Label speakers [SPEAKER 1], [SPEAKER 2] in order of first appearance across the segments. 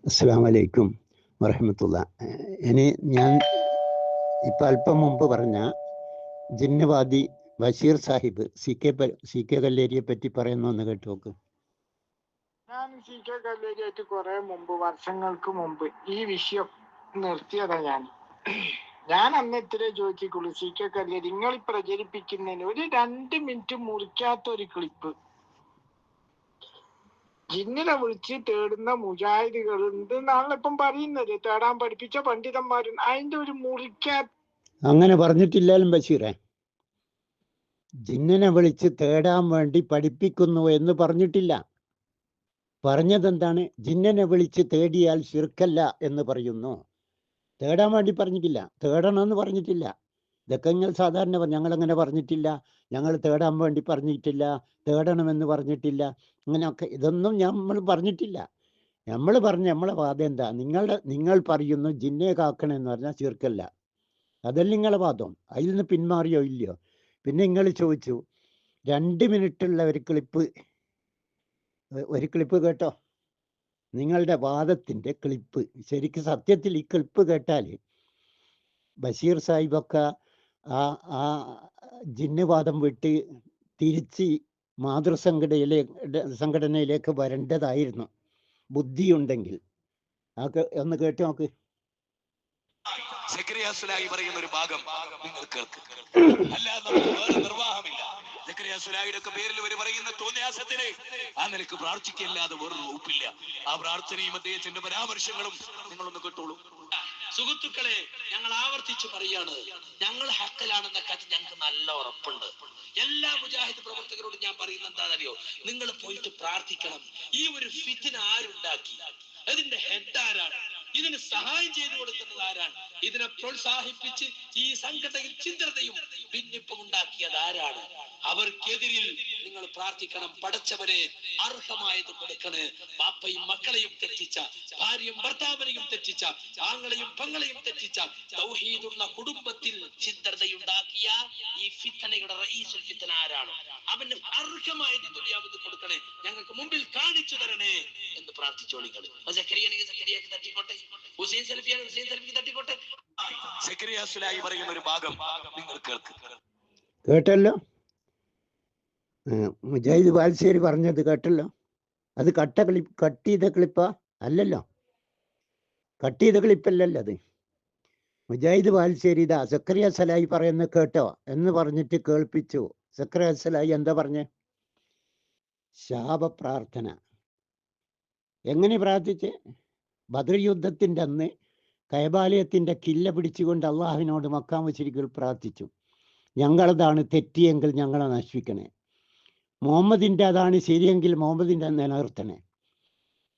[SPEAKER 1] അസ്സലാമു അലൈക്കും വറഹ്മത്തുള്ളാ. ഇനി ഞാൻ ഇപ്പം അല്പം മുമ്പ് പറഞ്ഞ ജിന്നവാദി ബഷീർ സാഹിബ് സി കെ കല്ലേരിയെ പറ്റി പറയുന്നു കേട്ടു നോക്ക്.
[SPEAKER 2] ഞാൻ സി കെ കല്ലേരിയായിട്ട് കുറെ മുമ്പ്, വർഷങ്ങൾക്ക് മുമ്പ് ഈ വിഷയം നിർത്തിയതാ. ഞാൻ അന്ന് ഇത്രേ ചോദിക്കുള്ളൂ, സി കെ കല്ലേരി നിങ്ങൾ പ്രചരിപ്പിക്കുന്നതിന് ഒരു 2 മിനിറ്റ് മുറിക്കാത്ത ഒരു ക്ലിപ്പ് ജിന്നിനെ വിളിച്ച് തേടുന്ന മുജാഹിദുകളുണ്ട് എന്നാണ് ഇപ്പം പറയുന്നത്. തേടാൻ പഠിപ്പിച്ച പണ്ഡിതന്മാരും അതിന്റെ ഒരു മുറിക്കാത്ത.
[SPEAKER 1] അങ്ങനെ പറഞ്ഞിട്ടില്ലാലും ബഷീറെ, ജിന്നിനെ വിളിച്ച് തേടാൻ വേണ്ടി പഠിപ്പിക്കുന്നു എന്ന് പറഞ്ഞിട്ടില്ല. പറഞ്ഞതെന്താണ്? ജിന്നിനെ വിളിച്ച് തേടിയാൽ ശിർക്കല്ല എന്ന് പറയുന്നു. തേടാൻ വേണ്ടി പറഞ്ഞിട്ടില്ല, തേടണമെന്ന് പറഞ്ഞിട്ടില്ല. ഇതൊക്കെ നിങ്ങൾ സാധാരണ ഞങ്ങളങ്ങനെ പറഞ്ഞിട്ടില്ല, ഞങ്ങൾ തേടാൻ വേണ്ടി പറഞ്ഞിട്ടില്ല, തേടണമെന്ന് പറഞ്ഞിട്ടില്ല, അങ്ങനെയൊക്കെ ഇതൊന്നും നമ്മൾ പറഞ്ഞിട്ടില്ല. നമ്മളെ വാദം എന്താ? നിങ്ങൾ പറയുന്നു ജിന്നെ കാക്കണമെന്ന് പറഞ്ഞാൽ ശിർക്കല്ല, അതല്ല നിങ്ങളെ വാദം. അതിൽ നിന്ന് പിന്മാറിയോ ഇല്ലയോ? പിന്നെ നിങ്ങൾ ചോദിച്ചു 2 മിനിറ്റുള്ള ഒരു ക്ലിപ്പ് കേട്ടോ, നിങ്ങളുടെ വാദത്തിന്റെ ക്ലിപ്പ്. ശരിക്കും സത്യത്തിൽ ഈ ക്ലിപ്പ് കേട്ടാൽ ബഷീർ സാഹിബൊക്കെ ആ ജിന്നുവാദം വിട്ട് തിരിച്ച് സംഘടനയിലേക്ക് വരേണ്ടതായിരുന്നു, ബുദ്ധിയുണ്ടെങ്കിൽ. ഒന്ന് കേട്ട് നോക്ക്.
[SPEAKER 3] പറയുന്ന ഒരു ഭാഗം നിങ്ങൾ കേൾക്ക്. അല്ലാതെ നമുക്ക് വേറെ നിർവാഹമില്ല. സക്കരിയാസുലായിയുടെ പേരിൽ ഒരു പറയുന്ന തോന്നിയാസത്തിന് ആ നിലക്ക് പ്രാർത്ഥിക്കല്ലാതെ വേറൊരു വകുപ്പില്ല. ആ പ്രാർത്ഥനയും അദ്ദേഹത്തിന്റെ പരാമർശങ്ങളും നിങ്ങളൊന്ന് കേട്ടോളൂ. സുഹൃത്തുക്കളെ, ഞങ്ങൾ ആവർത്തിച്ച് പറയാണ്, ഞങ്ങൾ ഹക്കലാണെന്ന കാര്യം ഞങ്ങൾക്ക് നല്ല ഉറപ്പുണ്ട്. എല്ലാ മുജാഹിദ് പ്രവർത്തകരോടും ഞാൻ പറയുന്നത് എന്താണെന്നറിയോ? നിങ്ങൾ പോയിട്ട് പ്രാർത്ഥിക്കണം. ഈ ഒരു ഫിത്ന ആരുണ്ടാക്കി? അതിന്റെ ഹെഡ് ആരാണ്? ഇതിന് സഹായം ചെയ്തു കൊടുക്കുന്നത് ആരാണ്? ഇതിനെ പ്രോത്സാഹിപ്പിച്ച് ഈ സംഘടനയിൽ ചിന്തയും ഭിന്നിപ്പും ഉണ്ടാക്കിയത് ആരാണ്? അവർക്കെതിരിൽ നിങ്ങൾ പ്രാർത്ഥിക്കണം. പടച്ചവനെ അർഹമായത് കൊടുക്കണേ. ബാപ്പയും മക്കളെയും തെറ്റിച്ച, ഭാര്യയും ഭർത്താവിനെയും തെറ്റിച്ച, ആങ്ങളെയും പെങ്ങളെയും തെറ്റിച്ച, തൗഹീദുള്ള കുടുംബത്തിൽ ചിന്തയുണ്ടാക്കിയ ഈ ഫിത്നയുടെ റഈസുൽ ഫിത്ന ആരാണ്? അവന് അർഹമായത് ദുനിയാവിൽ കൊടുക്കണേ, ഞങ്ങൾക്ക് മുമ്പിൽ കാണിച്ചു തരണേ എന്ന് പ്രാർത്ഥിച്ചോളികൾ. സക്കരിയക്ക് തട്ടിക്കോട്ടെ, ഹുസൈൻ സലഫിക്ക് തട്ടിക്കോട്ടെ. സക്കരിയാസുലായി പറയുന്ന ഒരു ഭാഗം നിങ്ങൾ
[SPEAKER 1] കേട്ടല്ലോ. മുജാഹിദ് ബാൽശ്ശേരി പറഞ്ഞത് കേട്ടല്ലോ. അത് കട്ട് ചെയ്ത ക്ലിപ്പാ അല്ലല്ലോ, കട്ട് ചെയ്ത ക്ലിപ്പല്ലല്ലോ അത്. മുജാഹിദ് ബാൽശ്ശേരി ഇതാ സക്കറിയ സലായി പറയുന്ന കേട്ടോ എന്ന് പറഞ്ഞിട്ട് കേൾപ്പിച്ചു. സക്കറിയ സലായി എന്താ പറഞ്ഞേ? ശാപപ്രാർത്ഥന. എങ്ങനെ പ്രാർത്ഥിച്ച്? ബദർ യുദ്ധത്തിൻ്റെ അന്ന് കൈബാലയത്തിൻ്റെ കില്ല പിടിച്ചുകൊണ്ട് അള്ളാഹുവിനോട് മക്കാ മുശ്രിക്കുകൾ പ്രാർത്ഥിച്ചു, ഞങ്ങളതാണ് തെറ്റിയെങ്കിൽ ഞങ്ങളെ നശിപ്പിക്കണേ, മുഹമ്മദിൻ്റെ അതാണ് ശരിയെങ്കിൽ മുഹമ്മദിൻ്റെ നിലനിർത്തണേ.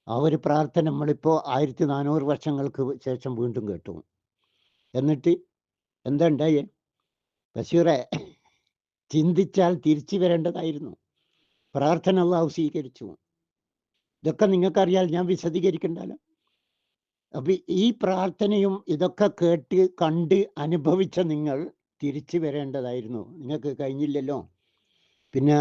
[SPEAKER 1] ആ ഒരു പ്രാർത്ഥന നമ്മളിപ്പോൾ 1400 വർഷങ്ങൾക്ക് ശേഷം വീണ്ടും കേട്ടു. എന്നിട്ട് എന്താ ഉണ്ടായേ? ബഷീറെ, ചിന്തിച്ചാൽ തിരിച്ചു വരേണ്ടതായിരുന്നു. പ്രാർത്ഥന അള്ളാഹു സ്വീകരിച്ചു. ഇതൊക്കെ നിങ്ങൾക്കറിയാൽ, ഞാൻ വിശദീകരിക്കണ്ടല്ലോ. അപ്പം ഈ പ്രാർത്ഥനയും ഇതൊക്കെ കേട്ട് കണ്ട് അനുഭവിച്ച നിങ്ങൾ തിരിച്ചു വരേണ്ടതായിരുന്നു. നിങ്ങൾക്ക് കഴിഞ്ഞില്ലല്ലോ. പിന്നെ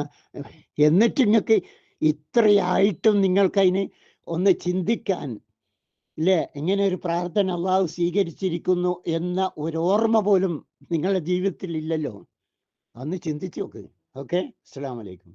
[SPEAKER 1] എന്നിട്ട് നിങ്ങൾക്ക് ഇത്രയായിട്ടും നിങ്ങൾക്കതിന് ഒന്ന് ചിന്തിക്കാൻ ഇല്ലേ, ഇങ്ങനെ ഒരു പ്രാർത്ഥന അള്ളാഹു സ്വീകരിച്ചിരിക്കുന്നു എന്ന ഒരു ഓർമ്മ പോലും നിങ്ങളുടെ ജീവിതത്തിൽ ഇല്ലല്ലോ. ഒന്ന് ചിന്തിച്ചു നോക്ക്. ഓക്കെ, അസ്സലാമു അലൈക്കും.